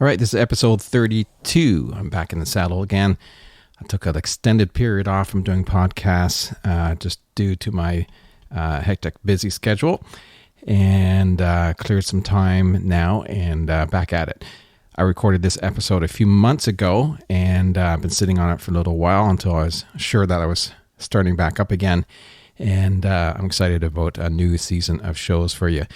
All right, this is episode 32. I'm back in the saddle again. I took an extended period off from doing podcasts just due to my hectic, busy schedule, and cleared some time now and back at it. I recorded this episode a few months ago, and I've been sitting on it for a little while until I was sure that I was starting back up again, and I'm excited about a new season of shows for you.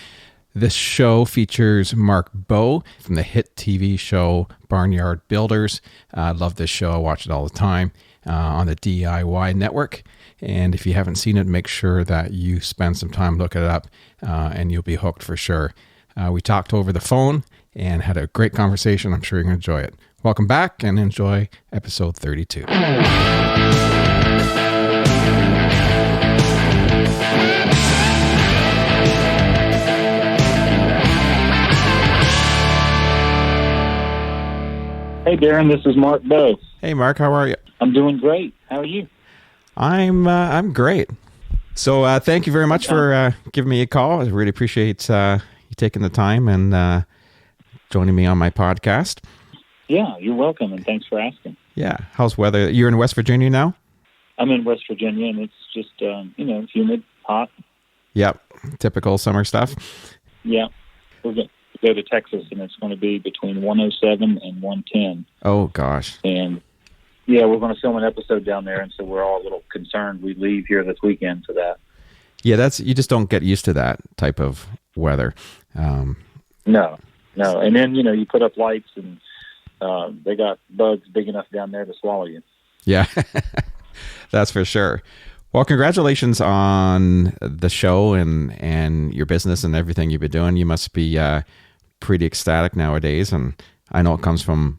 This show features Mark Bowe from the hit TV show Barnwood Builders. I love this show. I watch it all the time on the DIY network. And if you haven't seen it, make sure that you spend some time looking it up and you'll be hooked for sure. We talked over the phone and had a great conversation. I'm sure you're going to enjoy it. Welcome back and enjoy episode 32. Hey, Darren, this is Mark Bowe. Hey, Mark, how are you? I'm doing great. How are you? I'm great. So thank you very much for giving me a call. I really appreciate you taking the time and joining me on my podcast. Yeah, you're welcome, and thanks for asking. Yeah. How's weather? You're in West Virginia now? I'm in West Virginia, and it's just, humid, hot. Yep. Typical summer stuff. Yeah. We're going to go to Texas, and it's going to be between 107 and 110. Oh, gosh. And, yeah, we're going to film an episode down there, and so we're all a little concerned we leave here this weekend for that. Yeah, you just don't get used to that type of weather. No. And then, you put up lights, and they got bugs big enough down there to swallow you. Yeah, that's for sure. Well, congratulations on the show and your business and everything you've been doing. You must be pretty ecstatic nowadays, and I know it comes from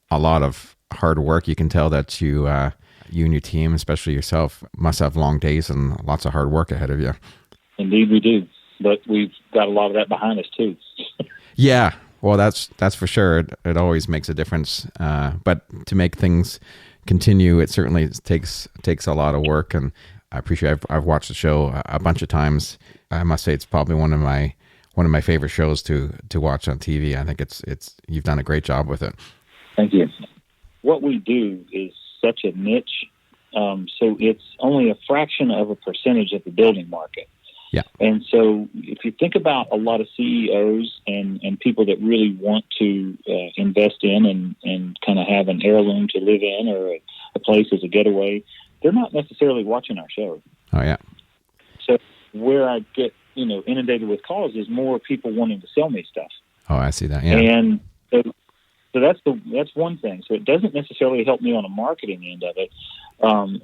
a lot of hard work. You can tell that you and your team, especially yourself, must have long days and lots of hard work ahead of you. Indeed we do, but we've got a lot of that behind us too. Yeah, well, that's for sure. It always makes a difference, but to make things continue, it certainly takes a lot of work, and I appreciate I've watched the show a bunch of times. I must say it's probably one of my favorite shows to watch on TV. I think it's you've done a great job with it. Thank you. What we do is such a niche, so it's only a fraction of a percentage of the building market. Yeah. And so if you think about a lot of CEOs and people that really want to invest in and kind of have an heirloom to live in or a place as a getaway, they're not necessarily watching our show. Oh, yeah. So where I get, inundated with calls is more people wanting to sell me stuff. Oh, I see that. Yeah. And so that's one thing. So it doesn't necessarily help me on a marketing end of it.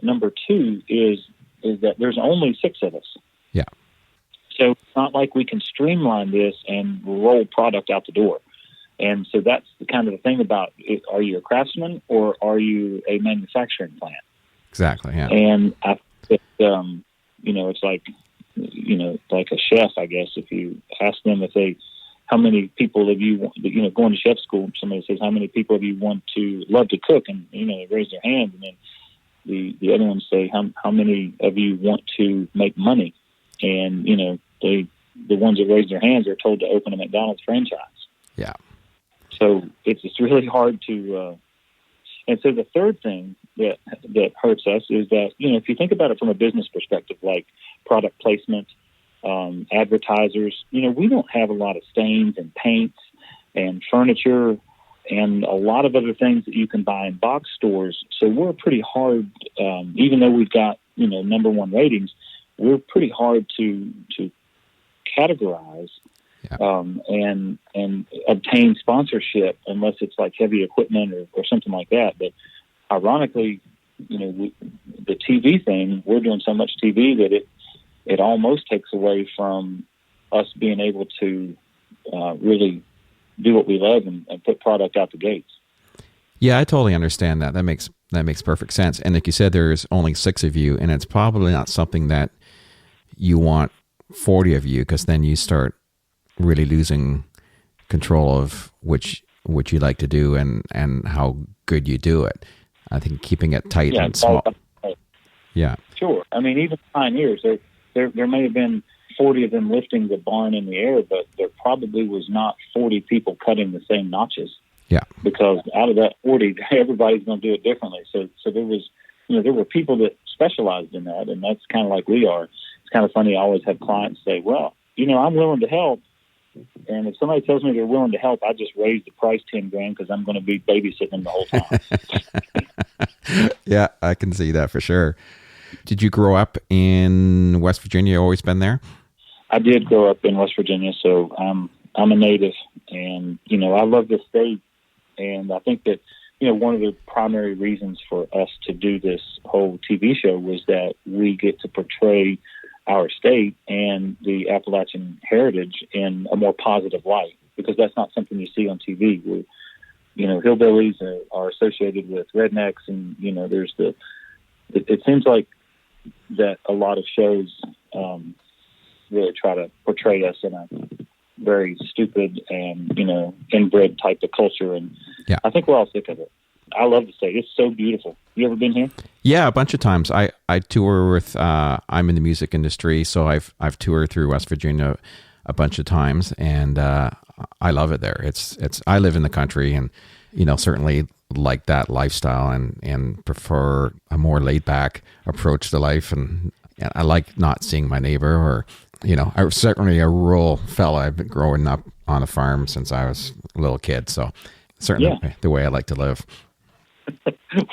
Number two is that there's only 6 of us. Yeah. So it's not like we can streamline this and roll product out the door. And so that's the kind of the thing about it. Are you a craftsman or are you a manufacturing plant? Exactly, yeah. And I think, it's like a chef, I guess. If you ask them how many people have you, going to chef school, somebody says, how many people have you love to cook? And, they raise their hand. And then the other ones say, how many of you want to make money? And, the ones that raise their hands are told to open a McDonald's franchise. Yeah. So it's really hard to, and so the third thing that hurts us is that, if you think about it from a business perspective, like product placement, advertisers, we don't have a lot of stains and paints and furniture and a lot of other things that you can buy in box stores. So we're pretty hard, even though we've got, number 1 ratings, we're pretty hard to categorize. Yeah. And obtain sponsorship unless it's like heavy equipment or something like that. But ironically, the TV thing, we're doing so much TV that it almost takes away from us being able to really do what we love and put product out the gates. Yeah, I totally understand that. That makes perfect sense. And like you said, there's only 6 of you, and it's probably not something that you want 40 of you, because then you start really losing control of which you like to do and how good you do it. I think keeping it tight and small. Yeah. Sure. I mean, even pioneers, there may have been 40 of them lifting the barn in the air, but there probably was not 40 people cutting the same notches. Yeah. Because out of that 40, everybody's going to do it differently. So there was, there were people that specialized in that, and that's kind of like we are. It's kind of funny. I always have clients say, well, I'm willing to help. And if somebody tells me they're willing to help, I just raise the price 10 grand because I'm going to be babysitting them the whole time. Yeah, I can see that for sure. Did you grow up in West Virginia? Always been there? I did grow up in West Virginia, so I'm a native, and I love this state, and I think that one of the primary reasons for us to do this whole TV show was that we get to portray our state and the Appalachian heritage in a more positive light, because that's not something you see on TV. Hillbillies are associated with rednecks, and there's it seems like that a lot of shows really try to portray us in a very stupid and inbred type of culture, and yeah. I think we're all sick of it. I love the state. It's so beautiful. You ever been here? Yeah, a bunch of times. I tour with I'm in the music industry, so I've toured through West Virginia a bunch of times, and I love it there. It's I live in the country, and certainly like that lifestyle, and prefer a more laid back approach to life, and I like not seeing my neighbor, or I'm certainly a rural fella. I've been growing up on a farm since I was a little kid, so certainly the way I like to live.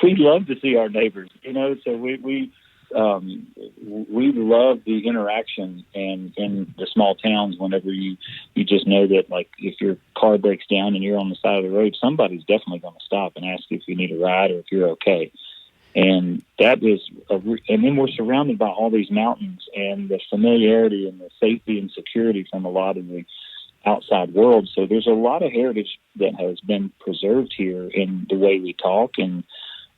We love to see our neighbors, so we love the interaction, and in the small towns, whenever you just know that, like, if your car breaks down and you're on the side of the road, somebody's definitely going to stop and ask you if you need a ride or if you're okay. And that is, and then we're surrounded by all these mountains, and the familiarity and the safety and security from a lot of the outside world. So there's a lot of heritage that has been preserved here in the way we talk and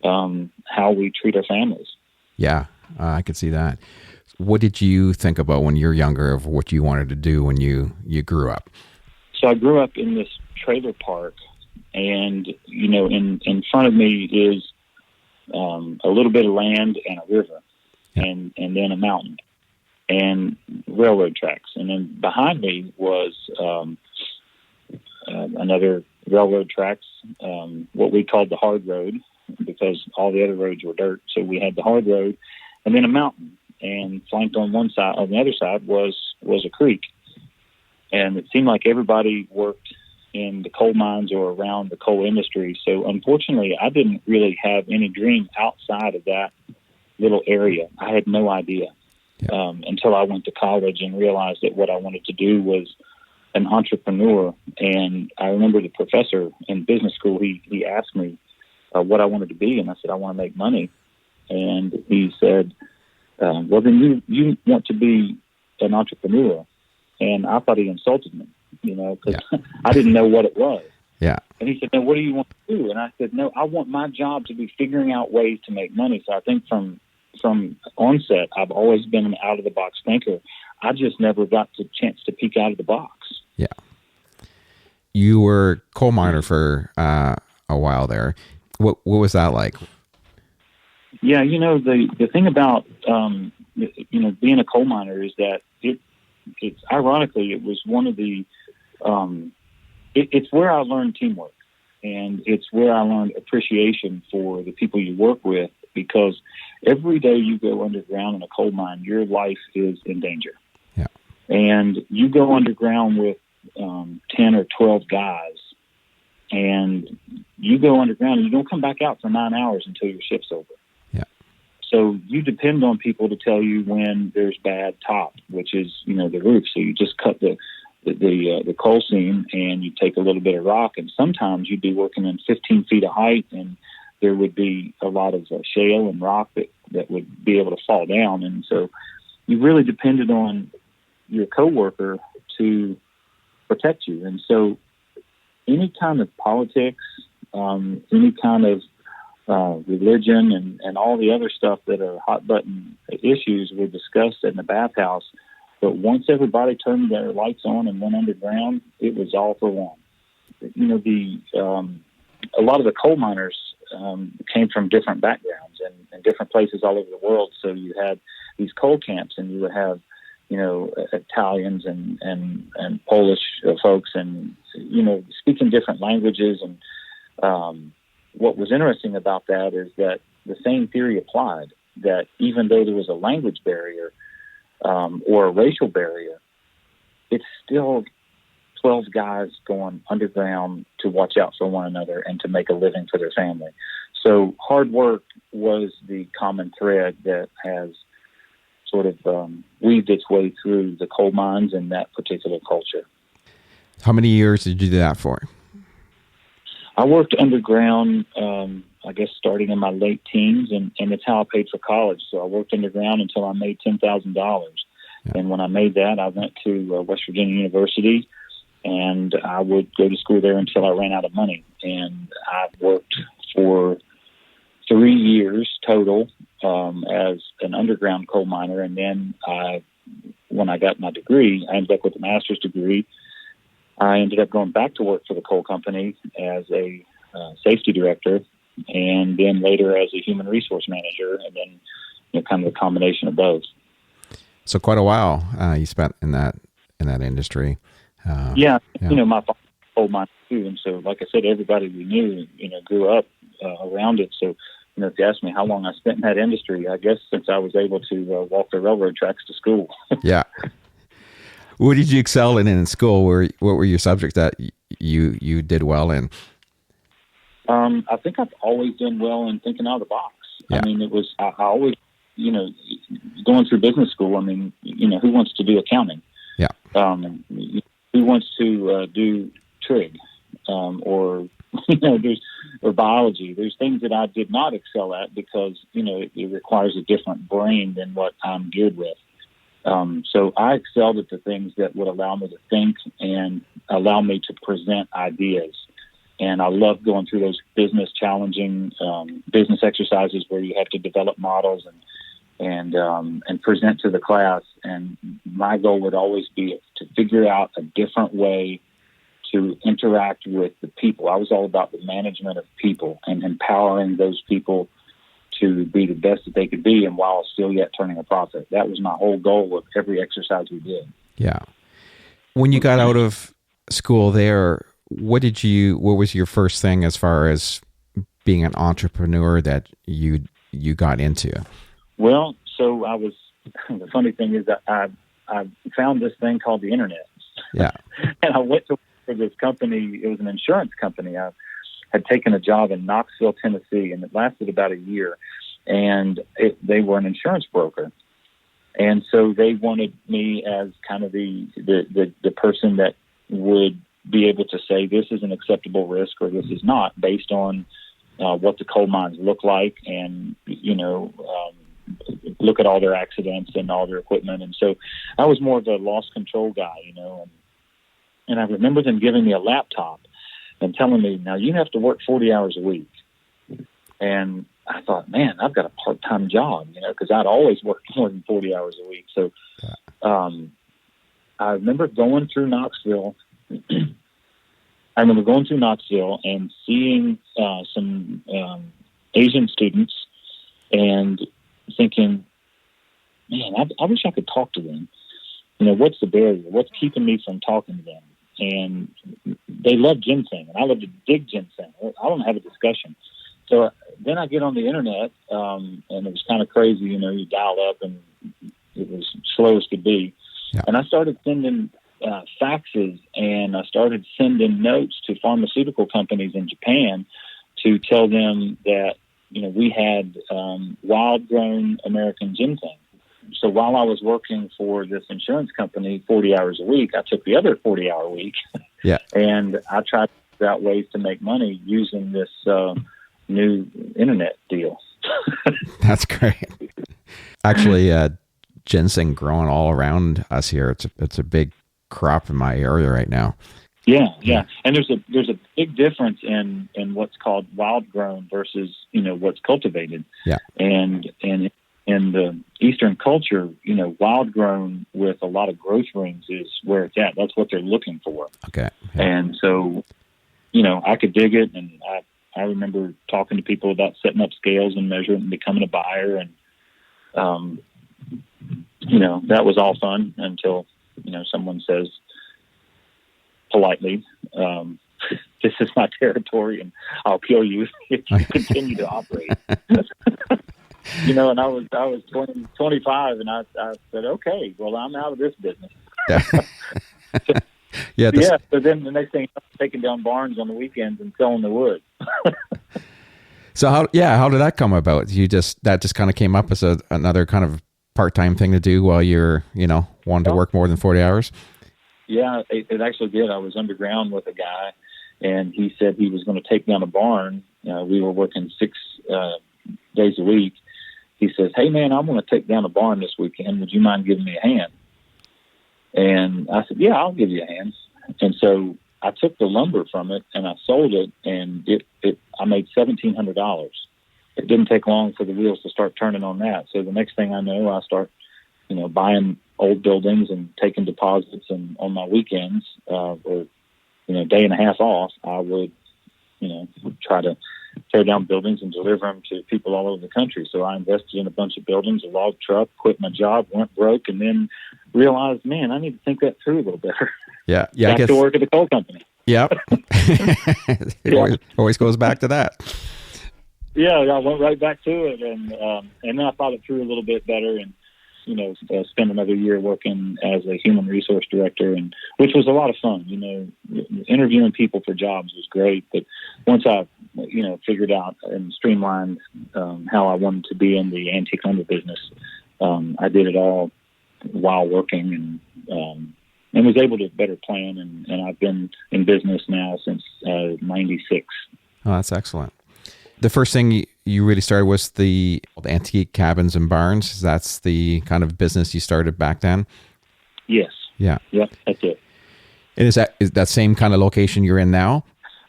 how we treat our families. Yeah, I could see that. What did you think about when you're younger of what you wanted to do when you grew up? So I grew up in this trailer park, and in front of me is a little bit of land and a river, and then a mountain and railroad tracks. And then behind me was another railroad tracks, what we called the hard road, because all the other roads were dirt. So we had the hard road, and then a mountain. And flanked on one side, on the other side was a creek. And it seemed like everybody worked in the coal mines or around the coal industry. So unfortunately, I didn't really have any dream outside of that little area. I had no idea until I went to college and realized that what I wanted to do was an entrepreneur. And I remember the professor in business school, he asked me what I wanted to be. And I said, I want to make money. And he said, well, then you want to be an entrepreneur. And I thought he insulted me, because I didn't know what it was. Yeah. And he said, no, what do you want to do? And I said, no, I want my job to be figuring out ways to make money. So I think from onset, I've always been an out-of-the-box thinker. I just never got the chance to peek out of the box. Yeah. You were coal miner for a while there. What was that like? Yeah, the thing about being a coal miner is that it's ironically, it was one of the it's where I learned teamwork, and it's where I learned appreciation for the people you work with, because every day you go underground in a coal mine, your life is in danger. Yeah. And you go underground with 10 or 12 guys, and you go underground and you don't come back out for 9 hours until your shift's over. So you depend on people to tell you when there's bad top, which is, the roof. So you just cut the coal seam, and you take a little bit of rock, and sometimes you'd be working in 15 feet of height, and there would be a lot of shale and rock that would be able to fall down. And so you really depended on your coworker to protect you. And so any kind of politics, any kind of religion and all the other stuff that are hot button issues were discussed in the bathhouse. But once everybody turned their lights on and went underground, it was all for one. A lot of the coal miners came from different backgrounds and different places all over the world. So you had these coal camps, and you would have, Italians and Polish folks, and, speaking different languages. And What was interesting about that is that the same theory applied, that even though there was a language barrier or a racial barrier, it's still 12 guys going underground to watch out for one another and to make a living for their family. So hard work was the common thread that has sort of weaved its way through the coal mines and that particular culture. How many years did you do that for? I worked underground, I guess, starting in my late teens, and it's how I paid for college. So I worked underground until I made $10,000. Yeah. And when I made that, I went to West Virginia University, and I would go to school there until I ran out of money. And I worked for 3 years total as an underground coal miner. And then when I got my degree, I ended up with a master's degree. I ended up going back to work for the coal company as a safety director, and then later as a human resource manager, and then kind of a combination of both. So quite a while you spent in that industry. Yeah. My father was a coal miner too, and so like I said, everybody we knew, grew up around it. So if you ask me how long I spent in that industry, I guess since I was able to walk the railroad tracks to school. Yeah. What did you excel in school? What were your subjects that you did well in? I think I've always done well in thinking out of the box. Yeah. I mean, it was, I always, going through business school, I mean, who wants to do accounting? Yeah. Who wants to do trig or biology? There's things that I did not excel at because, it requires a different brain than what I'm geared with. So I excelled at the things that would allow me to think and allow me to present ideas. And I love going through those challenging business exercises where you have to develop models and present to the class. And my goal would always be to figure out a different way to interact with the people. I was all about the management of people and empowering those people to be the best that they could be, and while still yet turning a profit. That was my whole goal with every exercise we did. Yeah. When you got out of school there, what was your first thing as far as being an entrepreneur that you got into? Well, so the funny thing is that I found this thing called the internet. Yeah. And I went to work for this company. It was an insurance company. I had taken a job in Knoxville, Tennessee, and it lasted about a year. And they were an insurance broker. And so they wanted me as kind of the person that would be able to say this is an acceptable risk or this is not, based on what the coal mines look like and, look at all their accidents and all their equipment. And so I was more of a loss control guy, and I remember them giving me a laptop and telling me, now you have to work 40 hours a week. And I thought, man, I've got a part-time job, because I'd always worked more than 40 hours a week. So I remember going through Knoxville. And seeing some Asian students and thinking, man, I wish I could talk to them. What's the barrier? What's keeping me from talking to them? And they love ginseng, and I love to dig ginseng. I don't have a discussion. So then I get on the internet, and it was kind of crazy. You dial up, and it was slow as could be. Yeah. And I started sending faxes, and I started sending notes to pharmaceutical companies in Japan to tell them that, we had wild-grown American ginseng. So while I was working for this insurance company 40 hours a week, I took the other 40-hour week. Yeah. And I tried to figure out ways to make money using this new internet deal. That's great. Actually, ginseng growing all around us here. It's a big crop in my area right now. Yeah. And there's a big difference in what's called wild grown versus, what's cultivated. Yeah. And in the Eastern culture, wild grown with a lot of growth rings is where it's at. That's what they're looking for. Okay. Yeah. And so, I could dig it, and I remember talking to people about setting up scales and measuring and becoming a buyer. And, that was all fun until, someone says politely, this is my territory, and I'll kill you if you continue to operate. And I was 25, and I said, okay, well, I'm out of this business. Yeah. So then the next thing, I'm taking down barns on the weekends and selling the wood. So how did that come about? That just kind of came up as another kind of part-time thing to do while you're, wanting to work more than 40 hours? Yeah, it actually did. I was underground with a guy, and he said he was going to take down a barn. We were working 6 days a week. He says, hey, man, I'm going to take down a barn this weekend. Would you mind giving me a hand? And I said, yeah, I'll give you a hand. And so I took the lumber from it, and I sold it, and I made $1,700. It didn't take long for the wheels to start turning on that. So the next thing I know, I start, buying old buildings and taking deposits. And on my weekends, or day and a half off, I would, try to tear down buildings and deliver them to people all over the country. So I invested in a bunch of buildings, a log truck, quit my job, went broke, and then realized, man, I need to think that through a little better. Yeah. Back to work at the coal company. Yep. It always goes back to that. Yeah, I went right back to it, and then I thought it through a little bit better, and spent another year working as a human resource director, and which was a lot of fun. Interviewing people for jobs was great, but once I figured out and streamlined how I wanted to be in the antique lumber business, I did it all while working, and was able to better plan, and I've been in business now since 96. Oh, that's excellent. The first thing you really started was the antique cabins and barns. That's the kind of business you started back then? Yes. Yeah. Yep, that's it. And is that same kind of location you're in now?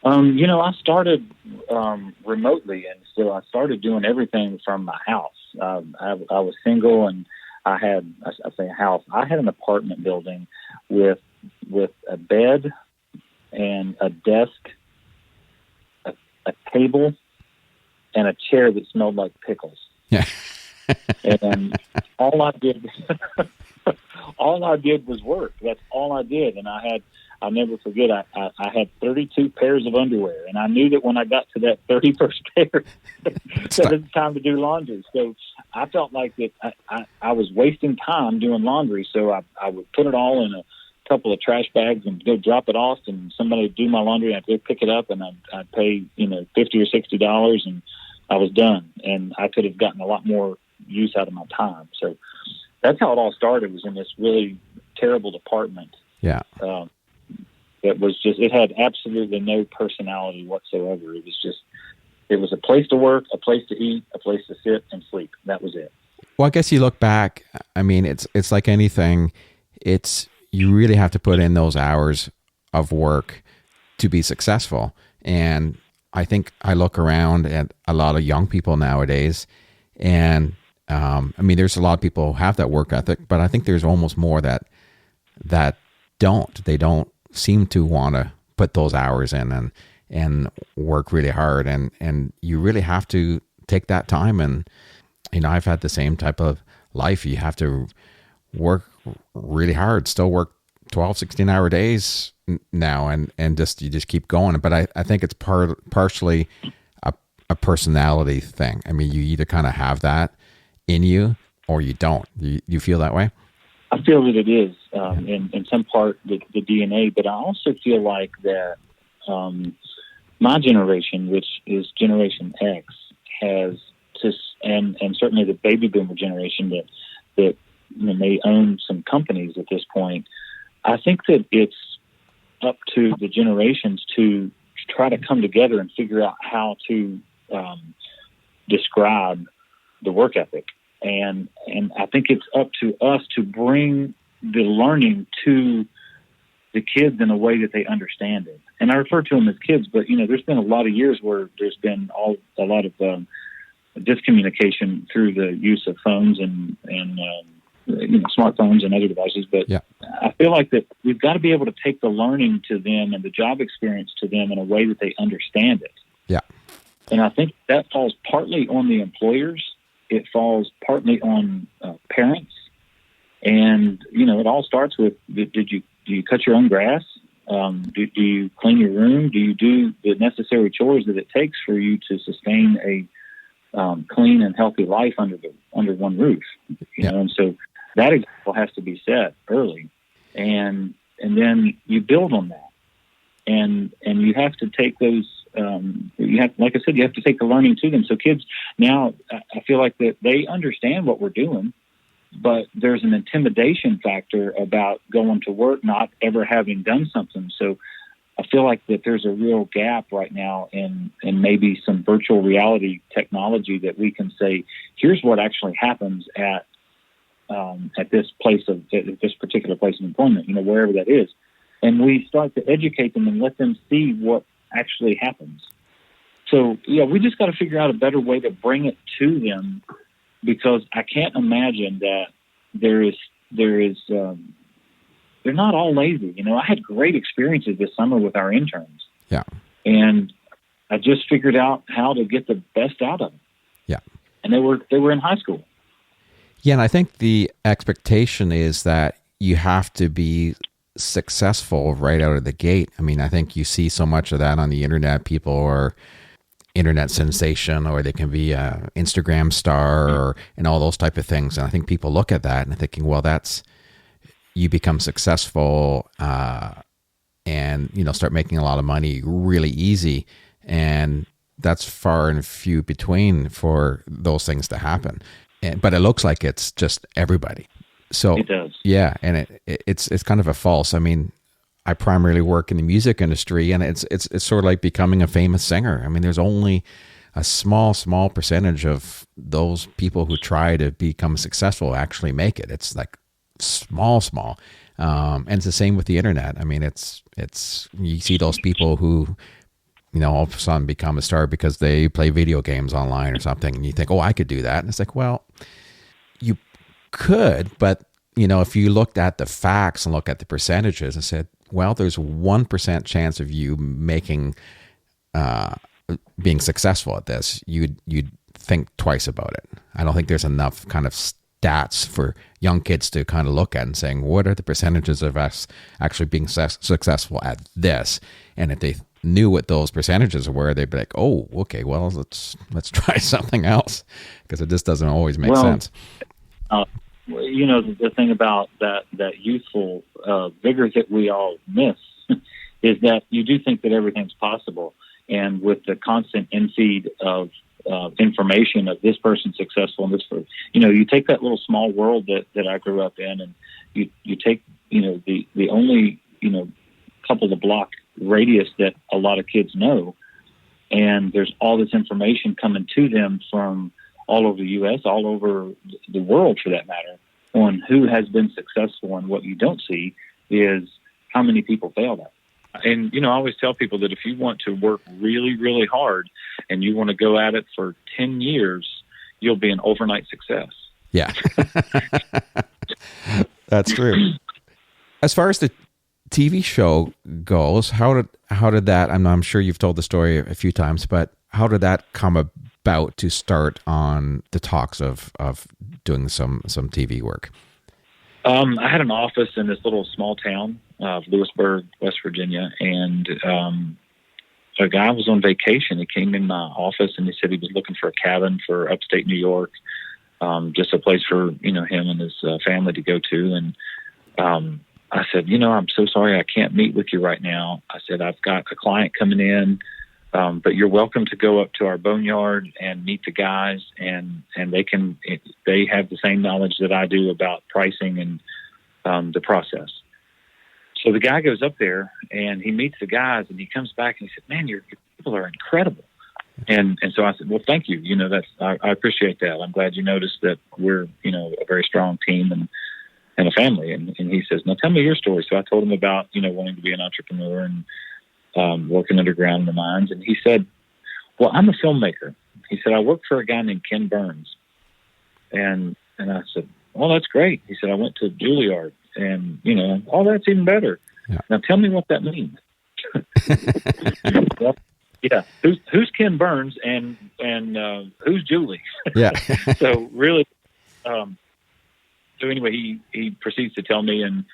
I started remotely, and so I started doing everything from my house. I was single, and I had an apartment building with a bed and a desk, a table, and a chair that smelled like pickles. Yeah. And all I did was work. That's all I did. And I'll never forget, I had 32 pairs of underwear, and I knew that when I got to that 31st pair, that it was time to do laundry. So I felt like that I was wasting time doing laundry. So I would put it all in a couple of trash bags and go drop it off, and somebody would do my laundry, and I'd go pick it up, and I'd pay, $50 or $60, and I was done. And I could have gotten a lot more use out of my time. So that's how it all started, was in this really terrible department. Yeah. It had absolutely no personality whatsoever. It was a place to work, a place to eat, a place to sit and sleep. That was it. Well, I guess you look back, I mean, it's like anything. You really have to put in those hours of work to be successful. And I think I look around at a lot of young people nowadays, and there's a lot of people who have that work ethic, but I think there's almost more that don't. They don't seem to want to put those hours in and work really hard, and you really have to take that time. And I've had the same type of life. You have to work really hard, still work 12, 16-hour days now, and you just keep going. But I think it's partially a personality thing. I mean, you either kind of have that in you or you don't. You feel that way? I feel that it is in some part the DNA, but I also feel like that my generation, which is Generation X, has and certainly the baby boomer generation that may own some companies at this point. I think that it's up to the generations to try to come together and figure out how to describe the work ethic. And I think it's up to us to bring the learning to the kids in a way that they understand it. And I refer to them as kids, but there's been a lot of years where there's been a lot of discommunication through the use of phones and smartphones and other devices. But yeah. I feel like that we've got to be able to take the learning to them and the job experience to them in a way that they understand it. Yeah. And I think that falls partly on the employers. It falls partly on parents. And, it all starts with, do you cut your own grass? Do you clean your room? Do you do the necessary chores that it takes for you to sustain a clean and healthy life under one roof? You know, and so that example has to be set early, and then you build on that, and you have to take those. Like I said, you have to take the learning to them. So kids now, I feel like that they understand what we're doing, but there's an intimidation factor about going to work, not ever having done something. So I feel like that there's a real gap right now in maybe some virtual reality technology that we can say, here's what actually happens at this particular place of employment, you know, wherever that is. And we start to educate them and let them see what actually happens. So, yeah, we just got to figure out a better way to bring it to them, because I can't imagine that they're not all lazy. You know, I had great experiences this summer with our interns. Yeah. And I just figured out how to get the best out of them. Yeah. And they were in high school. Yeah, and I think the expectation is that you have to be successful right out of the gate. I mean, I think you see so much of that on the internet. People are internet sensation, or they can be a Instagram star, and all those type of things. And I think people look at that and thinking, well, that's, you become successful and, you know, start making a lot of money really easy. And that's far and few between for those things to happen. But it looks like it's just everybody. So it does. Yeah, and it's kind of a false. I mean, I primarily work in the music industry, and it's sort of like becoming a famous singer. I mean, there's only a small percentage of those people who try to become successful actually make it. It's like small, and it's the same with the internet. I mean, it's you see those people who, you know, all of a sudden become a star because they play video games online or something, and you think, oh, I could do that, and it's like, well, you could, but you know, if you looked at the facts and look at the percentages and said, well, there's 1% chance of you making being successful at this, you'd think twice about it. I don't think there's enough kind of stats for young kids to kind of look at and saying, what are the percentages of us actually being successful at this? And if they knew what those percentages were, they'd be like, oh, okay, well, let's try something else, because it just doesn't always make sense. You know, the thing about that youthful vigor that we all miss is that you do think that everything's possible. And with the constant infeed of information of this person's successful and this person, you know, you take that little small world that I grew up in, and you take, you know, the only, you know, couple of block radius that a lot of kids know, and there's all this information coming to them from all over the U.S., all over the world for that matter, on who has been successful. And what you don't see is how many people failed at it. And, you know, I always tell people that if you want to work really, really hard and you want to go at it for 10 years, you'll be an overnight success. Yeah, that's true. As far as the TV show goes, how did that, I'm sure you've told the story a few times, but how did that come about to start on the talks of doing some TV work? I had an office in this little small town of Lewisburg, West Virginia, and a guy was on vacation. He came in my office and he said he was looking for a cabin for upstate New York, just a place for, you know, him and his family to go to. And I said, you know, I'm so sorry I can't meet with you right now. I said, I've got a client coming in, but you're welcome to go up to our boneyard and meet the guys, and they have the same knowledge that I do about pricing and the process. So the guy goes up there and he meets the guys, and he comes back and he said, man, your people are incredible. And so I said, well, thank you. You know, I appreciate that. I'm glad you noticed that we're, you know, a very strong team and a family. And he says, now tell me your story. So I told him about, you know, wanting to be an entrepreneur and working underground in the mines. And he said, well, I'm a filmmaker. He said, I work for a guy named Ken Burns. And I said, well, that's great. He said, I went to Juilliard, and, you know, oh, that's even better. Yeah. Now tell me what that means. Well, yeah. Who's Ken Burns and who's Julie? Yeah. So really, so anyway, he proceeds to tell me, and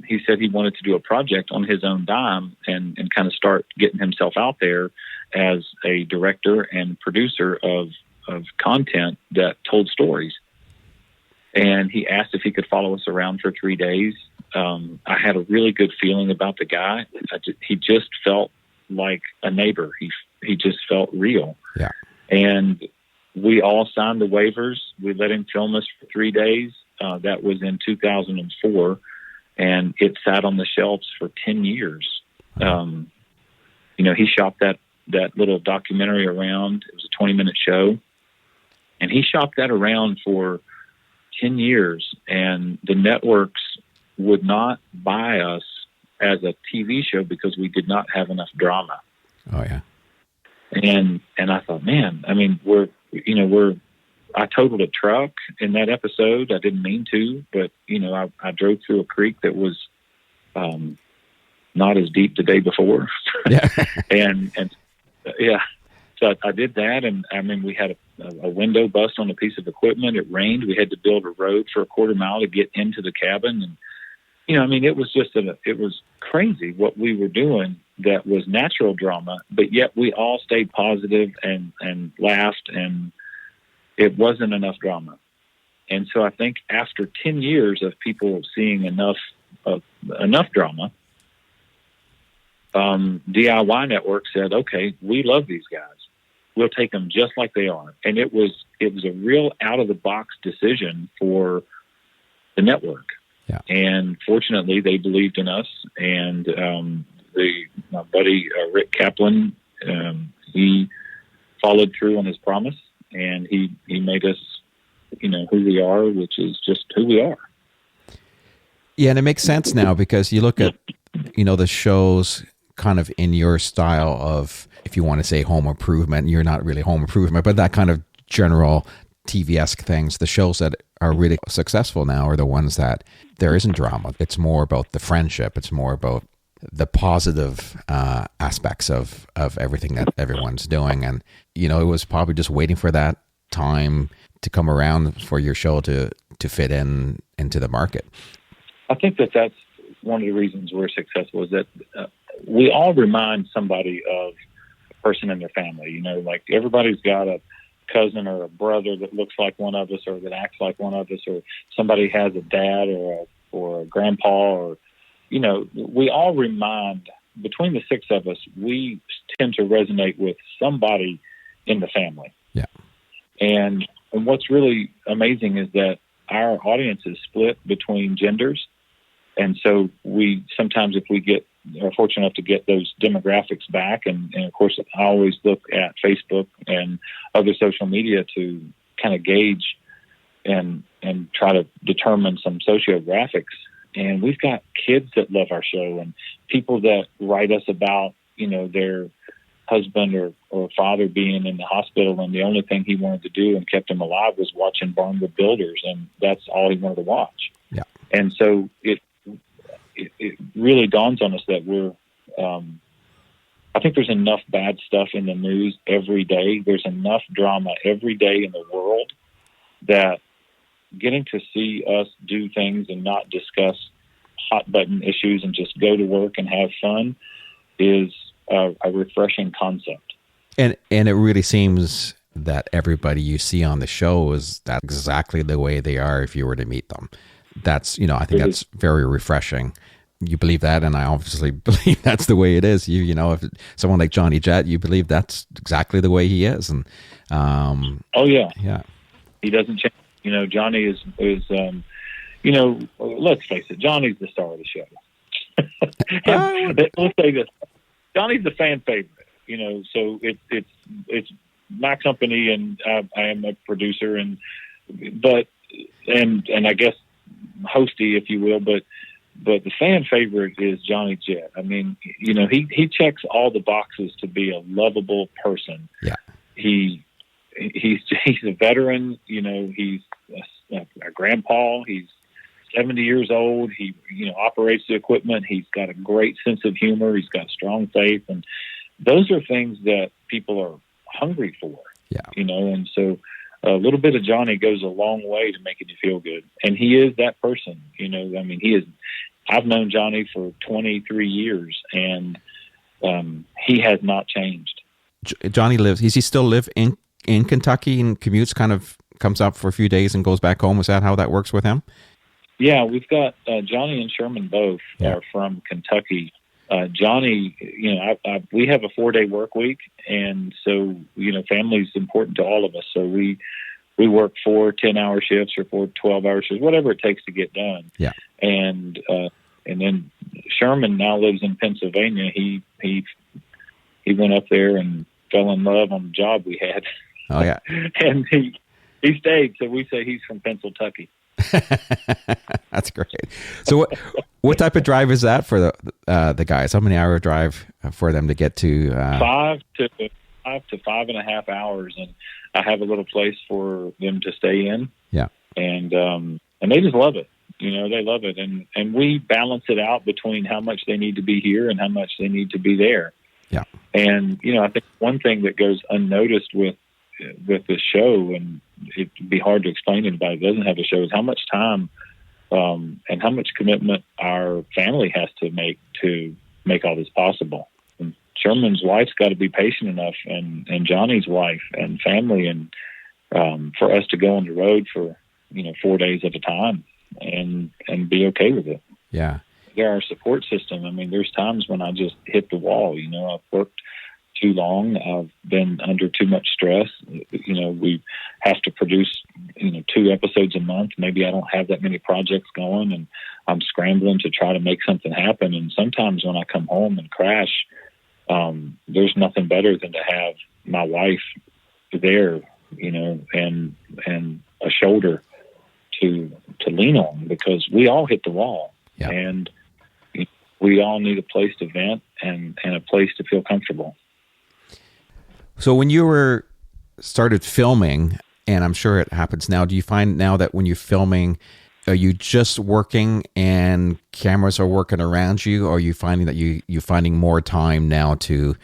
he said he wanted to do a project on his own dime and kind of start getting himself out there as a director and producer of content that told stories. And he asked if he could follow us around for 3 days. I had a really good feeling about the guy. He just felt like a neighbor. He just felt real. Yeah. And we all signed the waivers. We let him film us for 3 days. That was in 2004. And it sat on the shelves for 10 years. He shot that little documentary around. It was a 20-minute show. And he shopped that around for 10 years. And the networks would not buy us as a TV show because we did not have enough drama. Oh, yeah. And I thought, man, I mean, I totaled a truck in that episode. I didn't mean to, but, I drove through a creek that was not as deep the day before. Yeah. and yeah, so I did that. And I mean, we had a window bust on a piece of equipment. It rained. We had to build a road for a quarter mile to get into the cabin. And, it was just it was crazy what we were doing that was natural drama, but yet we all stayed positive and laughed, and it wasn't enough drama. And so I think after 10 years of people seeing enough drama, DIY Network said, okay, we love these guys. We'll take them just like they are. And it was a real out of the box decision for the network. Yeah. And fortunately they believed in us. And, my buddy, Rick Kaplan, he followed through on his promise, and he made us, who we are, which is just who we are. Yeah. And it makes sense now because you look at, the shows kind of in your style of, if you want to say home improvement, you're not really home improvement, but that kind of general TV-esque things. The shows that are really successful now are the ones that there isn't drama. It's more about the friendship. It's more about the positive aspects of everything that everyone's doing. And, it was probably just waiting for that time to come around for your show to fit into the market. I think that's one of the reasons we're successful is that we all remind somebody of a person in their family. Like everybody's got a cousin or a brother that looks like one of us or that acts like one of us, or somebody has a dad or a grandpa, or we all remind, between the six of us, we tend to resonate with somebody in the family. Yeah. And what's really amazing is that our audience is split between genders. And so we sometimes, if we are fortunate enough to get those demographics back, and of course I always look at Facebook and other social media to kind of gauge and try to determine some sociographics. And we've got kids that love our show, and people that write us about, their husband or father being in the hospital, and the only thing he wanted to do and kept him alive was watching Barnwood Builders, and that's all he wanted to watch. Yeah. And so it really dawns on us that we're, I think there's enough bad stuff in the news every day. There's enough drama every day in the world that getting to see us do things and not discuss hot button issues and just go to work and have fun is a refreshing concept. And it really seems that everybody you see on the show is that exactly the way they are if you were to meet them. That's, I think that's very refreshing. You believe that, and I obviously believe that's the way it is. If someone like Johnny Jett, you believe that's exactly the way he is. And oh yeah, yeah, he doesn't change. Johnny is let's face it, Johnny's the star of the show. Let's say this: Johnny's the fan favorite. So it's my company, and I am a producer, and I guess hosty, if you will, but the fan favorite is Johnny Jett. I mean, he checks all the boxes to be a lovable person. Yeah. He's a veteran, he's a grandpa. He's 70 years old. He, operates the equipment. He's got a great sense of humor. He's got strong faith. And those are things that people are hungry for. Yeah. And so a little bit of Johnny goes a long way to making you feel good. And he is that person, he I've known Johnny for 23 years, and he has not changed. Johnny does he still live in Kentucky and commutes, kind of comes up for a few days and goes back home? Is that how that works with him? Yeah, we've got Johnny and Sherman both are from Kentucky. Johnny, we have a 4-day work week, and so, family is important to all of us. So we work 4 10-hour shifts or 4 12-hour shifts, whatever it takes to get done. Yeah. And then Sherman now lives in Pennsylvania. He went up there and fell in love on the job we had. Oh yeah. And he stayed. So we say he's from Pennsylvania. That's great. So what type of drive is that for the guys? How many hour drive for them to get to? 5 to 5.5 hours, and I have a little place for them to stay in. Yeah, and they just love it. They love it, and we balance it out between how much they need to be here and how much they need to be there. Yeah, and I think one thing that goes unnoticed with the show, and it'd be hard to explain to anybody who doesn't have a show, is how much time and how much commitment our family has to make all this possible. And Sherman's wife's got to be patient enough, and Johnny's wife and family, and for us to go on the road for 4 days at a time and be okay with it. Yeah, they're our support system. I mean, there's times when I just hit the wall. I've worked too long. I've been under too much stress. We have to produce, 2 episodes a month. Maybe I don't have that many projects going, and I'm scrambling to try to make something happen. And sometimes when I come home and crash, there's nothing better than to have my wife there, and a shoulder to lean on, because we all hit the wall. Yeah. And we all need a place to vent and a place to feel comfortable. So when you started filming, and I'm sure it happens now, do you find now that when you're filming, are you just working and cameras are working around you, or are you finding that you're finding more time now to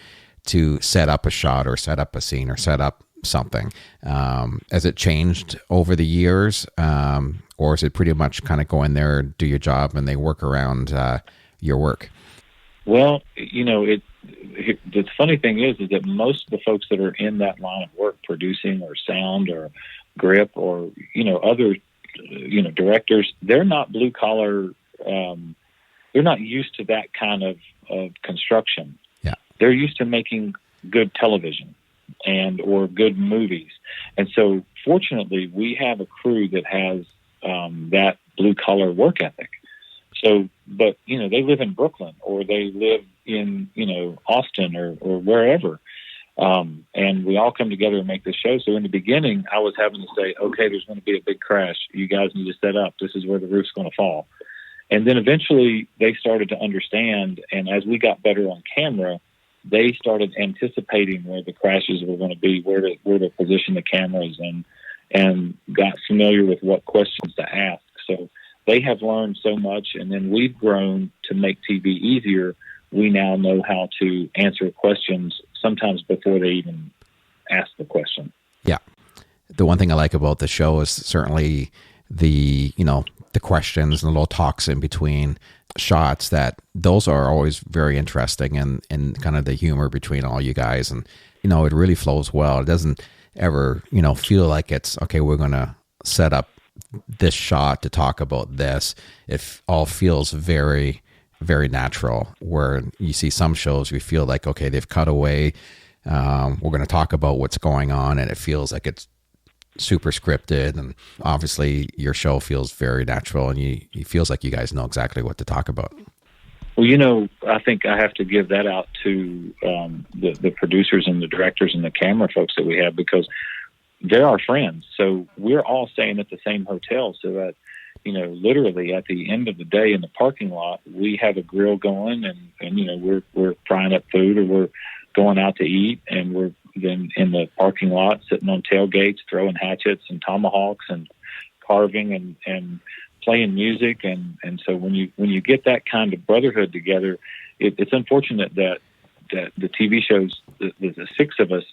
set up a shot or set up a scene or set up something? Has it changed over the years, or is it pretty much kind of go in there, do your job, and they work around your work? Well, the funny thing is that most of the folks that are in that line of work, producing or sound or grip or, other, directors, they're not blue collar. They're not used to that kind of construction. Yeah. They're used to making good television or good movies. And so fortunately we have a crew that has that blue collar work ethic. So, but, they live in Brooklyn, or they live in, Austin or wherever. And we all come together and make this show. So in the beginning, I was having to say, okay, there's going to be a big crash. You guys need to set up. This is where the roof's going to fall. And then eventually they started to understand. And as we got better on camera, they started anticipating where the crashes were going to be, where to position the cameras, and got familiar with what questions to ask. So they have learned so much, and then we've grown to make TV easier. We now know how to answer questions sometimes before they even ask the question. Yeah. The one thing I like about the show is certainly the questions and the little talks in between shots, that those are always very interesting, and kind of the humor between all you guys. And, it really flows well. It doesn't ever, feel like it's, okay, we're going to set up this shot to talk about this. It all feels very, very natural, where you see some shows we feel like, okay, they've cut away, we're going to talk about what's going on, and it feels like it's super scripted. And obviously your show feels very natural, and it feels like you guys know exactly what to talk about. Well, I think I have to give that out to the producers and the directors and the camera folks that we have, because they're our friends. So we're all staying at the same hotel, so that, literally at the end of the day in the parking lot, we have a grill going, and we're frying up food, or we're going out to eat, and we're then in the parking lot sitting on tailgates, throwing hatchets and tomahawks and carving and playing music. And so when you get that kind of brotherhood together, it's unfortunate that the TV shows, the 6 of us,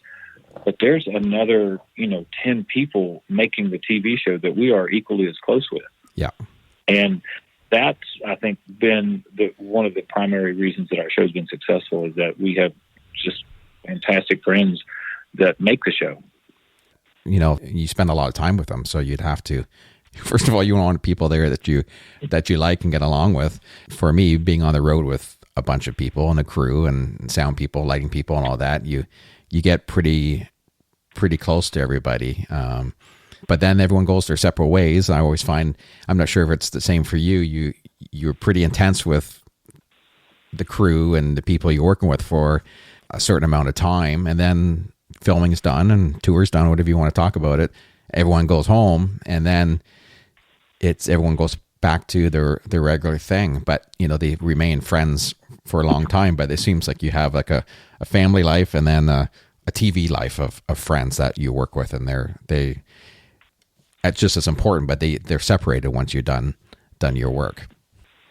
but there's another, 10 people making the TV show that we are equally as close with. Yeah. And that's, I think, been one of the primary reasons that our show's been successful, is that we have just fantastic friends that make the show. You spend a lot of time with them, so you'd have to, first of all, you want people there that you like and get along with. For me, being on the road with a bunch of people and a crew and sound people, lighting people and all that, you get pretty close to everybody. But then everyone goes their separate ways. I always find, I'm not sure if it's the same for you. You're pretty intense with the crew and the people you're working with for a certain amount of time, and then filming's done and tour's done, whatever you want to talk about it. Everyone goes home, and then everyone goes back to their regular thing. But they remain friends for a long time. But it seems like you have like a family life and then a TV life of friends that you work with, and it's just as important, but they're separated once you're done your work.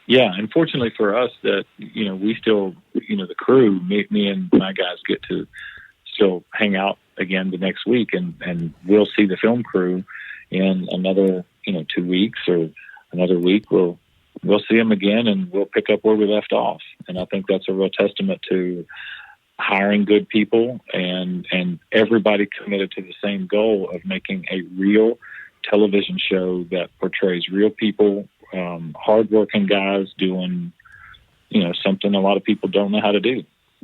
Yeah, and fortunately for us, that we still, the crew, me and my guys get to still hang out again the next week, and we'll see the film crew in another 2 weeks or another week. We'll see them again, and we'll pick up where we left off. And I think that's a real testament to hiring good people and everybody committed to the same goal of making a real television show that portrays real people, hardworking guys doing, something a lot of people don't know how to do.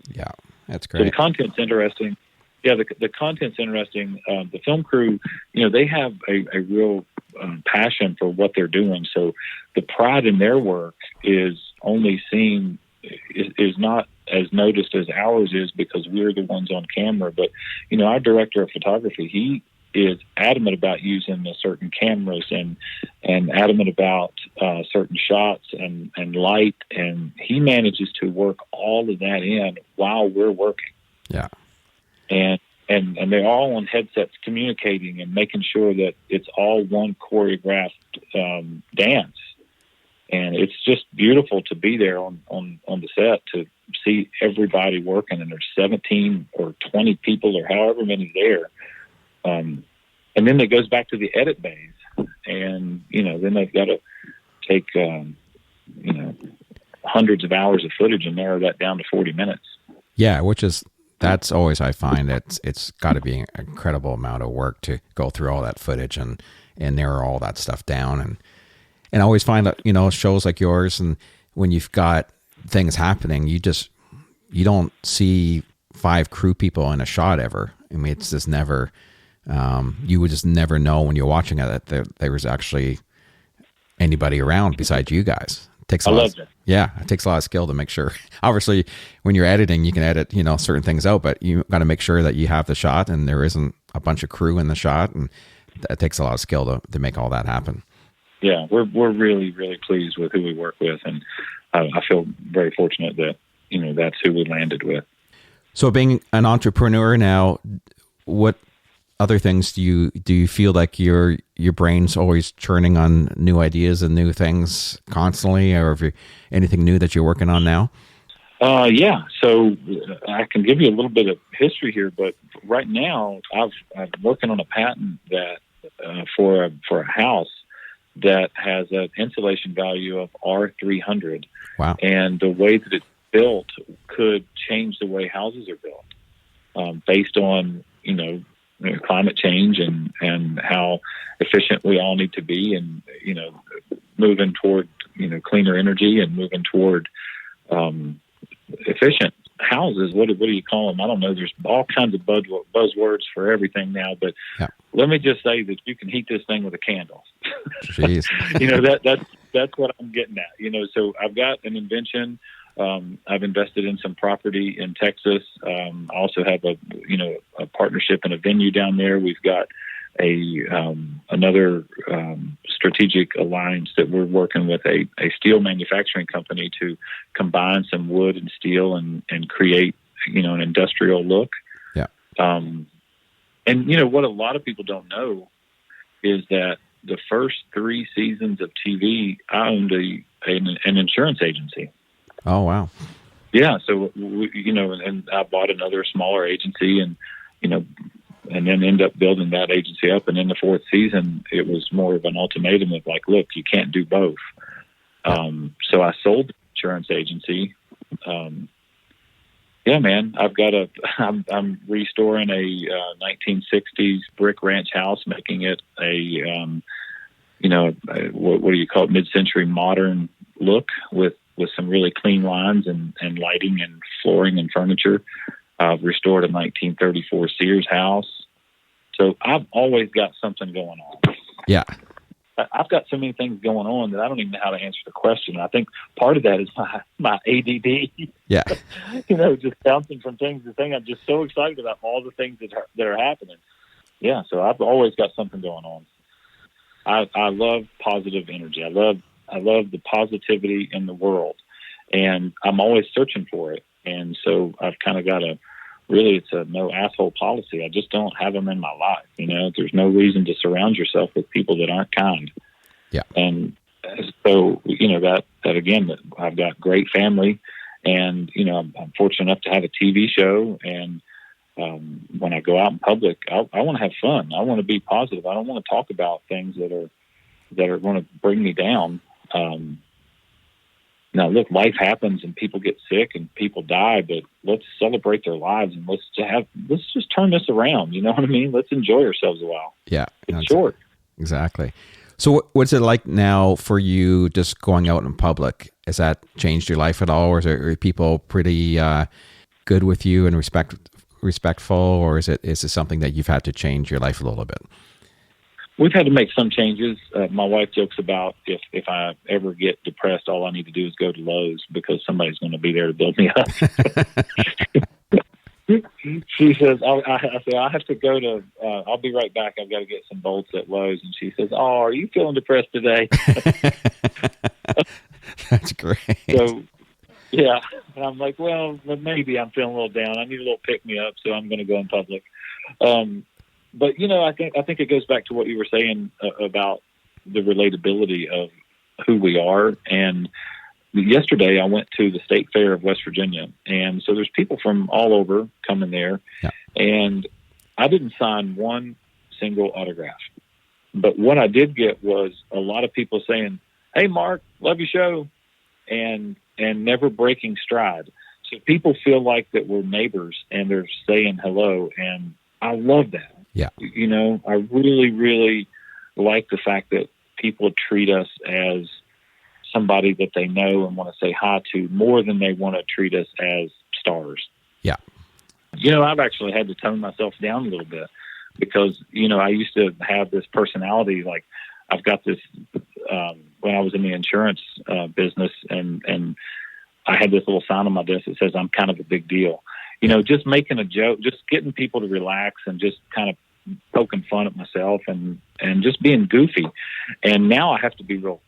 Yeah, that's great. So the content's interesting. Yeah, the content's interesting. The film crew, they have a real passion for what they're doing. So the pride in their work is only seen, is not as noticed as ours is, because we're the ones on camera. But, our director of photography, he is adamant about using the certain cameras and adamant about certain shots and light, and he manages to work all of that in while we're working. Yeah. And they're all on headsets communicating and making sure that it's all one choreographed dance. And it's just beautiful to be there on the set to see everybody working, and there's 17 or 20 people or however many there. And then it goes back to the edit bays, and then they've got to take hundreds of hours of footage and narrow that down to 40 minutes. Yeah, that's always, I find it's got to be an incredible amount of work to go through all that footage and narrow all that stuff down. And I always find that shows like yours, and when you've got things happening, you don't see 5 crew people in a shot ever. I mean, it's just never. You would just never know when you're watching it that there was actually anybody around besides you guys. It takes a lot of skill to make sure. Obviously, when you're editing, you can edit, certain things out, but you got to make sure that you have the shot and there isn't a bunch of crew in the shot, and that takes a lot of skill to make all that happen. Yeah, we're really, really pleased with who we work with, and I feel very fortunate that that's who we landed with. So, being an entrepreneur now, what other things do you feel like your brain's always churning on new ideas and new things constantly, or if anything new that you're working on now? Yeah. So I can give you a little bit of history here, but right now I'm working on a patent that for a house that has an insulation value of R300. Wow. And the way that it's built could change the way houses are built, based on climate change and how efficient we all need to be, and moving toward cleaner energy and moving toward efficient houses. What do you call them? I don't know. There's all kinds of buzzwords for everything now, but yeah. Let me just say that you can heat this thing with a candle. Jeez. That's what I'm getting at. So I've got an invention. I've invested in some property in Texas. I also have a partnership in a venue down there. We've got another strategic alliance that we're working with a steel manufacturing company to combine some wood and steel and create, an industrial look. Yeah. And what a lot of people don't know is that the first 3 seasons of TV, I owned an insurance agency. Oh, wow. Yeah. So, and I bought another smaller agency and then end up building that agency up. And in the 4th season, it was more of an ultimatum of like, look, you can't do both. So I sold the insurance agency. Yeah, man, I'm restoring a 1960s brick ranch house, making it what do you call it, mid-century modern look with some really clean lines and lighting and flooring and furniture. I've restored a 1934 Sears house. So I've always got something going on. Yeah. I've got so many things going on that I don't even know how to answer the question. I think part of that is my ADD. Yeah. Just bouncing from thing to thing. I'm just so excited about all the things that are happening. Yeah, so I've always got something going on. I love positive energy. I love the positivity in the world, and I'm always searching for it. And so I've kind of got it's a no asshole policy. I just don't have them in my life. There's no reason to surround yourself with people that aren't kind. Yeah. And so, that again, I've got great family, and, I'm fortunate enough to have a TV show. And when I go out in public, I want to have fun. I want to be positive. I don't want to talk about things that are going to bring me down. Now, look, life happens and people get sick and people die, but let's celebrate their lives and let's just turn this around. You know what I mean? Let's enjoy ourselves a while. Yeah. It's short. Exactly. So what's it like now for you just going out in public? Has that changed your life at all? Or are people pretty good with you and respectful? Or is it something that you've had to change your life a little bit? We've had to make some changes. My wife jokes about if I ever get depressed, all I need to do is go to Lowe's because somebody's going to be there to build me up. She says, I say, I have to go to, I'll be right back. I've got to get some bolts at Lowe's. And she says, oh, are you feeling depressed today? That's great. So, yeah. And I'm like, well, maybe I'm feeling a little down. I need a little pick me up. So I'm going to go in public. But, I think it goes back to what you were saying about the relatability of who we are. And yesterday I went to the State Fair of West Virginia. And so there's people from all over coming there. Yeah. And I didn't sign one single autograph. But what I did get was a lot of people saying, hey, Mark, love your show, and never breaking stride. So people feel like that we're neighbors and they're saying hello. And I love that. Yeah. I really, really like the fact that people treat us as somebody that they know and want to say hi to more than they want to treat us as stars. Yeah. I've actually had to tone myself down a little bit because, I used to have this personality. Like I've got this, when I was in the insurance business and I had this little sign on my desk that says, I'm kind of a big deal. Just making a joke, just getting people to relax and just kind of poking fun at myself and just being goofy. And now I have to be real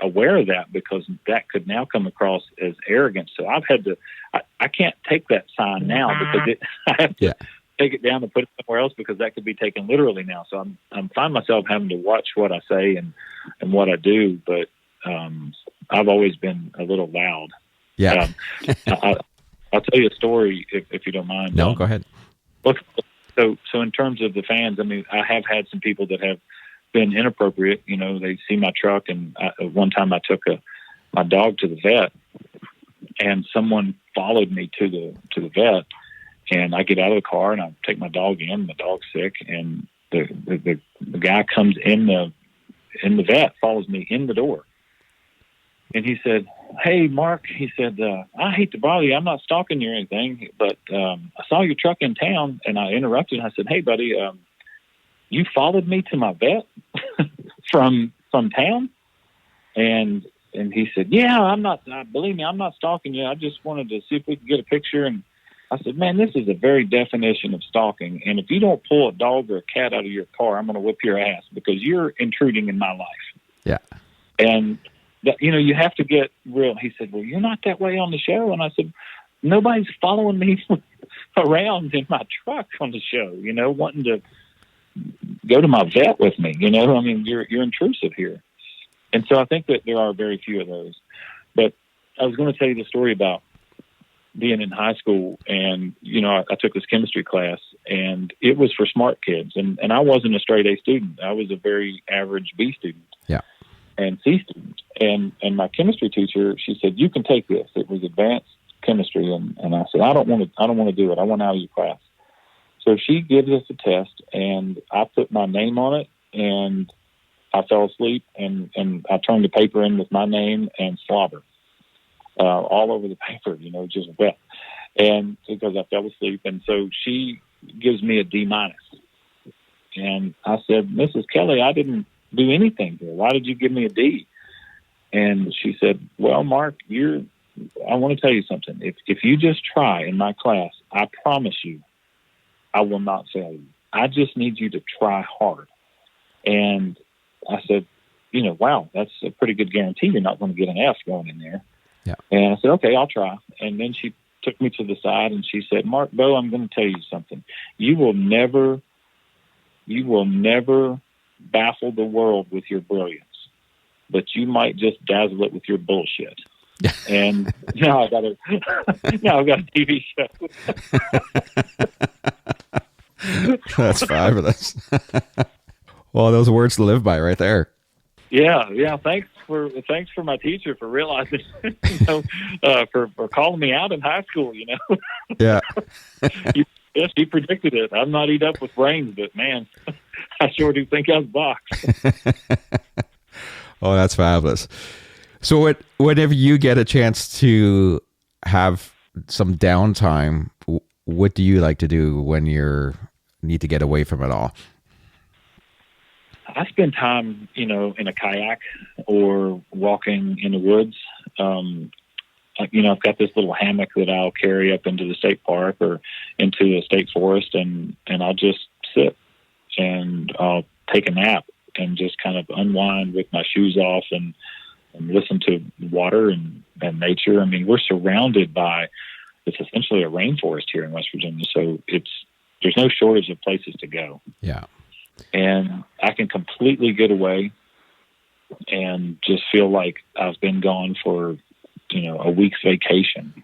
aware of that because that could now come across as arrogance. So I've had to, I can't take that sign now because I have to take it down and put it somewhere else because that could be taken literally now. So I'm find myself having to watch what I say and what I do. But I've always been a little loud. Yeah. I'll tell you a story if you don't mind. No, go ahead. Look, so in terms of the fans, I mean, I have had some people that have been inappropriate. They see my truck, and one time I took my dog to the vet, and someone followed me to the vet, and I get out of the car and I take my dog in. My dog's sick, and the guy comes in the vet, follows me in the door. And he said, hey, Mark, he said, I hate to bother you. I'm not stalking you or anything, but I saw your truck in town. And I interrupted. And I said, hey, buddy, you followed me to my vet from town? And he said, yeah, believe me, I'm not stalking you. I just wanted to see if we could get a picture. And I said, man, this is a very definition of stalking. And if you don't pull a dog or a cat out of your car, I'm going to whip your ass because you're intruding in my life. Yeah. And you have to get real. He said, well, you're not that way on the show. And I said, nobody's following me around in my truck on the show, wanting to go to my vet with me. I mean, you're intrusive here. And so I think that there are very few of those. But I was going to tell you the story about being in high school. And, I took this chemistry class and it was for smart kids. And I wasn't a straight A student. I was a very average B student. Yeah. And C student. And my chemistry teacher, she said, "You can take this." It was advanced chemistry, and I said, "I don't want to do it. I want out of your class." So she gives us a test, and I put my name on it, and I fell asleep, and I turned the paper in with my name and slobber all over the paper, just wet, and because I fell asleep. And so she gives me a D minus, and I said, "Mrs. Kelly, I didn't do anything here. Why did you give me a D?" And she said, "Well, Mark, I want to tell you something. If you just try in my class, I promise you, I will not fail you. I just need you to try hard." And I said, wow, that's a pretty good guarantee you're not going to get an F going in there. Yeah. And I said, "Okay, I'll try." And then she took me to the side and she said, "Mark, Bowe, I'm going to tell you something. You will never baffle the world with your brilliance, but you might just dazzle it with your bullshit." And now I've got a TV show. That's fabulous. Well, those words to live by right there. Yeah. Thanks for my teacher for realizing, for calling me out in high school. Yeah. Yes, he predicted it. I'm not eat up with brains, but man, I sure do think I was boxed. Oh, that's fabulous. So whenever you get a chance to have some downtime, what do you like to do when you need to get away from it all? I spend time, in a kayak or walking in the woods. I've got this little hammock that I'll carry up into the state park or into a state forest, and I'll just sit and I'll take a nap and just kind of unwind with my shoes off and listen to water and nature. I mean, we're surrounded by, it's essentially a rainforest here in West Virginia, so there's no shortage of places to go. Yeah. And I can completely get away and just feel like I've been gone for, a week's vacation.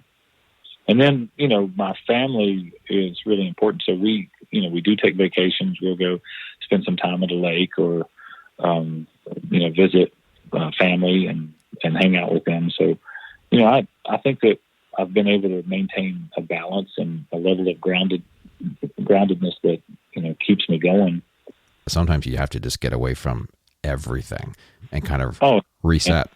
And then, my family is really important. So we do take vacations. We'll go spend some time at a lake or, visit family and hang out with them. So, I think that I've been able to maintain a balance and a level of groundedness that, keeps me going. Sometimes you have to just get away from everything and kind of reset.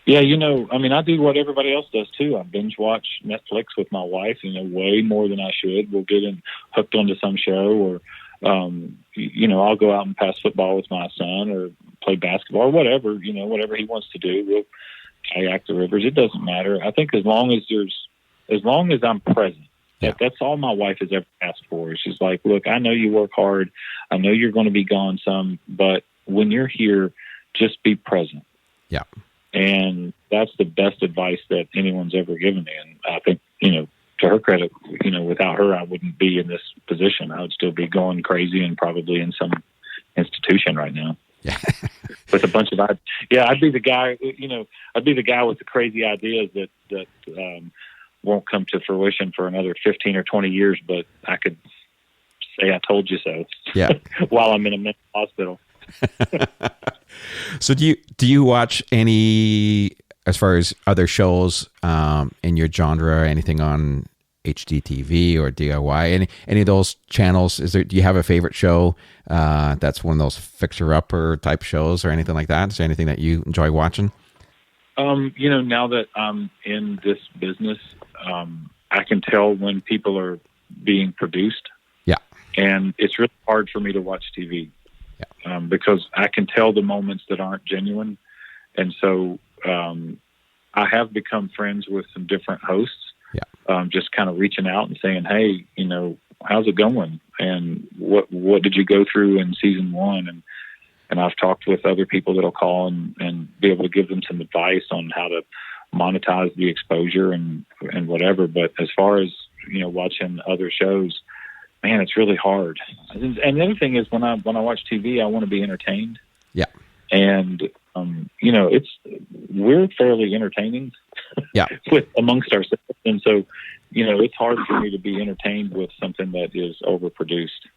Yeah, I do what everybody else does too. I binge watch Netflix with my wife, way more than I should. We'll get hooked onto some show or, I'll go out and pass football with my son or play basketball or whatever, whatever he wants to do. We'll kayak the rivers. It doesn't matter. I think as long as I'm present, that's all my wife has ever asked for. She's like, "Look, I know you work hard. I know you're going to be gone some, but when you're here, just be present." Yeah. And that's the best advice that anyone's ever given me. And I think, to her credit, without her, I wouldn't be in this position. I would still be going crazy and probably in some institution right now. Yeah. With a bunch of, I'd be the guy, with the crazy ideas that won't come to fruition for another 15 or 20 years, but I could say I told you so. Yeah. While I'm in a mental hospital. So do you watch any, as far as other shows in your genre, anything on HGTV or DIY, any of those channels? Do you have a favorite show that's one of those fixer-upper type shows or anything like that? Is there anything that you enjoy watching? Now that I'm in this business, I can tell when people are being produced. Yeah. And it's really hard for me to watch TV. Because I can tell the moments that aren't genuine. And so I have become friends with some different hosts, just kind of reaching out and saying, "Hey, how's it going? And what did you go through in season 1?" And I've talked with other people that'll call and be able to give them some advice on how to monetize the exposure and whatever. But as far as, watching other shows, man, it's really hard. And the other thing is when I watch TV, I want to be entertained. Yeah. And, we're fairly entertaining amongst ourselves. And so, it's hard for me to be entertained with something that is overproduced.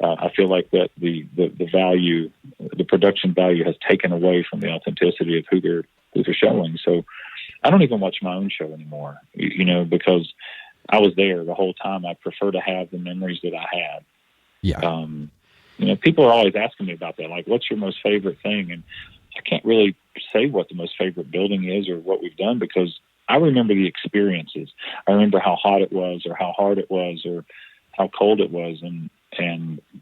I feel like that the value, the production value, has taken away from the authenticity of who they're showing. So I don't even watch my own show anymore, because I was there the whole time. I prefer to have the memories that I had. Yeah. People are always asking me about that. Like, what's your most favorite thing? And I can't really say what the most favorite building is or what we've done, because I remember the experiences. I remember how hot it was, or how hard it was, or how cold it was, and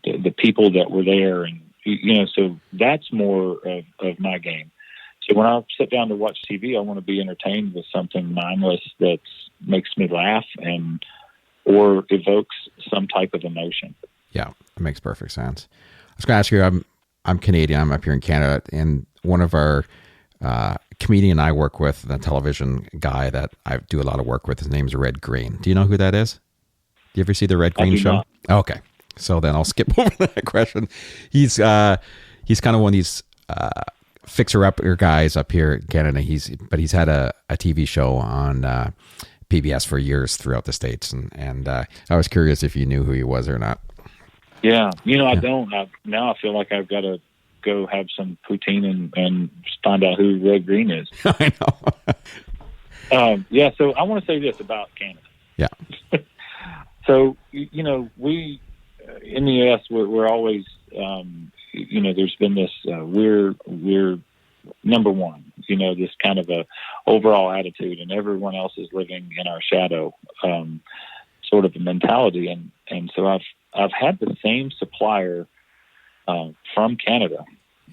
the people that were there. And, so that's more of my game. So when I sit down to watch TV, I want to be entertained with something mindless that makes me laugh or evokes some type of emotion. Yeah, it makes perfect sense. I was going to ask you, I'm Canadian. I'm up here in Canada, and one of our comedian I work with, the television guy that I do a lot of work with, his name's Red Green. Do you know who that is? Do you ever see the Red Green show? Not. Okay, so then I'll skip over that question. He's kind of one of these fixer-upper guys up here in Canada. But he's had a TV show on PBS for years throughout the States, and I was curious if you knew who he was or not. Yeah, I don't. Now I feel like I've got to go have some poutine and find out who Red Green is. I know. Yeah, so I want to say this about Canada. Yeah. So, we in the U.S., we're always, there's been this we're number one, this kind of a overall attitude, and everyone else is living in our shadow, sort of a mentality. And so I've had the same supplier from Canada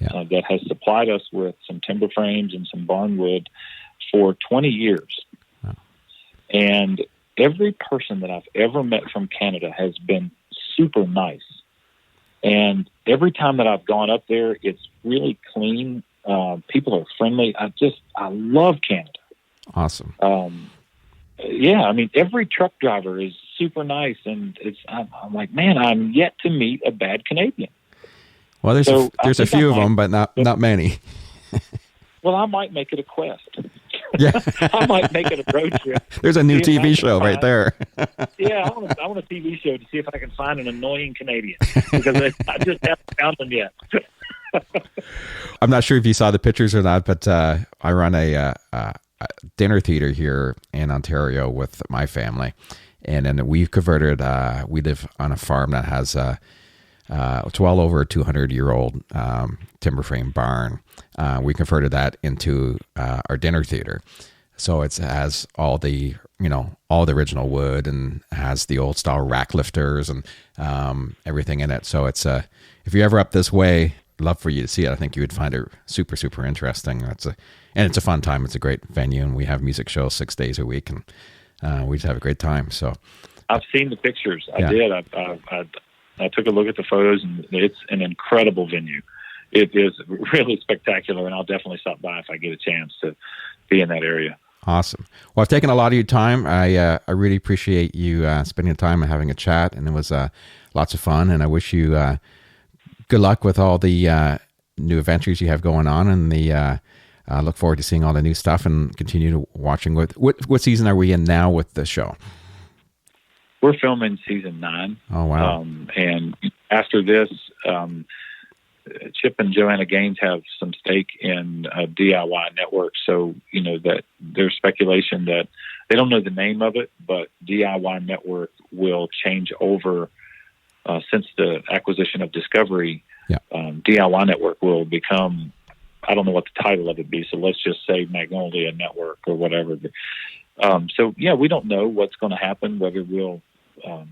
that has supplied us with some timber frames and some barnwood for 20 years. Wow. And every person that I've ever met from Canada has been super nice. And every time that I've gone up there, it's really clean. People are friendly. I love Canada. Awesome. Yeah, every truck driver is super nice, and I'm like, man, I'm yet to meet a bad Canadian. Well, there's a few of them, but not many. Well, I might make it a quest. Yeah, I might make it a road trip. There's a new TV show right there. Yeah, I want a TV show to see if I can find an annoying Canadian, because I just haven't found them yet. I'm not sure if you saw the pictures or not, but I run a dinner theater here in Ontario with my family, and then we've converted. We live on a farm that has it's well over a 200-year-old timber frame barn. We converted that into our dinner theater, so it has all the original wood, and has the old style rack lifters and everything in it. So it's if you're ever up this way, love for you to see it. I think you would find it super, super interesting. And it's a fun time. It's a great venue, and we have music shows 6 days a week, and we just have a great time. So I've seen the pictures. I did. I took a look at the photos, and it's an incredible venue. It is really spectacular, and I'll definitely stop by if I get a chance to be in that area. Awesome. Well, I've taken a lot of your time. I really appreciate you spending the time and having a chat, and it was lots of fun, and I wish you good luck with all the new adventures you have going on, and look forward to seeing all the new stuff and continue to watching. What season are we in now with the show? We're filming season 9. Oh, wow. And after this, Chip and Joanna Gaines have some stake in DIY Network. So, that there's speculation that they don't know the name of it, but DIY Network will change over since the acquisition of Discovery. Yeah. DIY Network will become, I don't know what the title of it be, so let's just say Magnolia Network or whatever. We don't know what's going to happen, whether we'll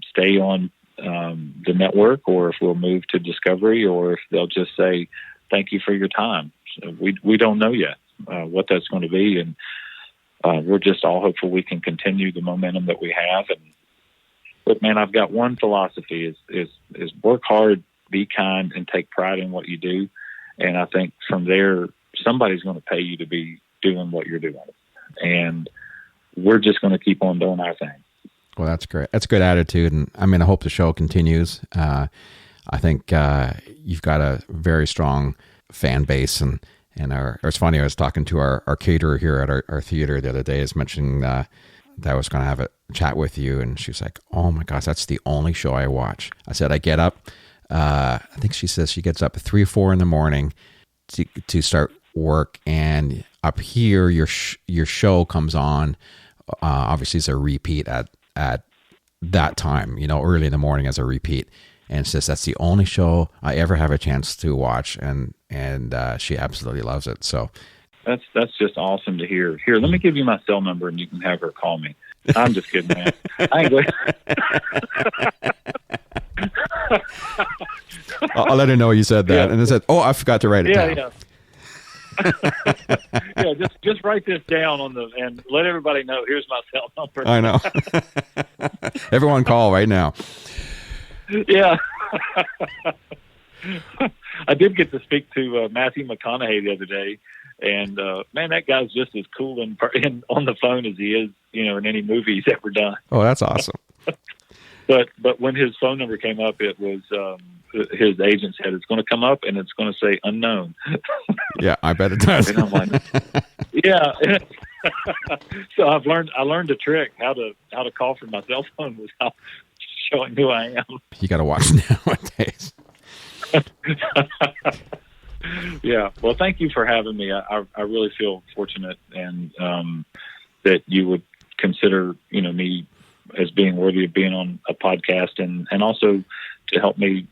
stay on the network, or if we'll move to Discovery, or if they'll just say, thank you for your time. So we don't know yet what that's going to be, and we're just all hopeful we can continue the momentum that we have. But man, I've got one philosophy is work hard, be kind, and take pride in what you do. And I think from there, somebody's going to pay you to be doing what you're doing. And we're just going to keep on doing our thing. Well, that's great. That's a good attitude. And I hope the show continues. I think you've got a very strong fan base. And it's funny, I was talking to our caterer here at our theater the other day, is mentioning that I was going to have a chat with you. And she was like, oh my gosh, that's the only show I watch. I said, I get up I think she says she gets up at 3 or 4 in the morning to start work. And up here, your show comes on. Obviously, it's a repeat at that time, early in the morning as a repeat. And it's just, that's the only show I ever have a chance to watch. And she absolutely loves it. So that's just awesome to hear. Here, let me give you my cell number and you can have her call me. I'm just kidding, man. I ain't going. I'll let her know you said that. Yeah. And I said, I forgot to write it down. Yeah. Yeah, just write this down and let everybody know. Here's my cell number. I know. Everyone call right now. Yeah. I did get to speak to Matthew McConaughey the other day, and man, that guy's just as cool on the phone as he is, in any movie he's ever done. Oh, that's awesome. But when his phone number came up, it was his agent said it's going to come up and it's going to say unknown. Yeah, I bet it does. And I'm like, yeah. So I learned a trick how to call from my cell phone without showing who I am. You got to watch nowadays. Yeah. Well, thank you for having me. I really feel fortunate and that you would consider me as being worthy of being on a podcast and also to help me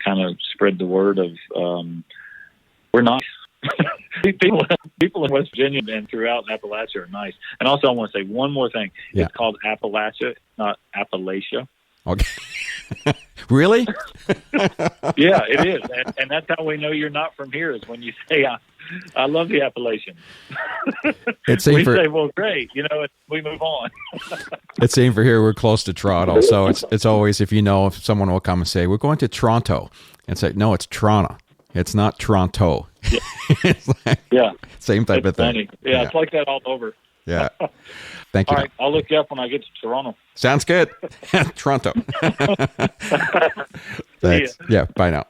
kind of spread the word of we're not people in West Virginia and throughout Appalachia are nice. And also I want to say one more thing. Yeah. It's called Appalachia, not Appalachia. Okay. Really? Yeah, it is. And that's how we know you're not from here is when you say, I love the Appalachians. It's say, well, great. We move on. It's same for here. We're close to Toronto. So it's always, if someone will come and say, we're going to Toronto. And say, no, it's Toronto. It's not Toronto. Yeah. It's like, yeah. Same type of thing. Funny. Yeah, it's like that all over. Yeah. Thank you. All right, I'll look you up when I get to Toronto. Sounds good. Toronto. Thanks. Yeah, bye now.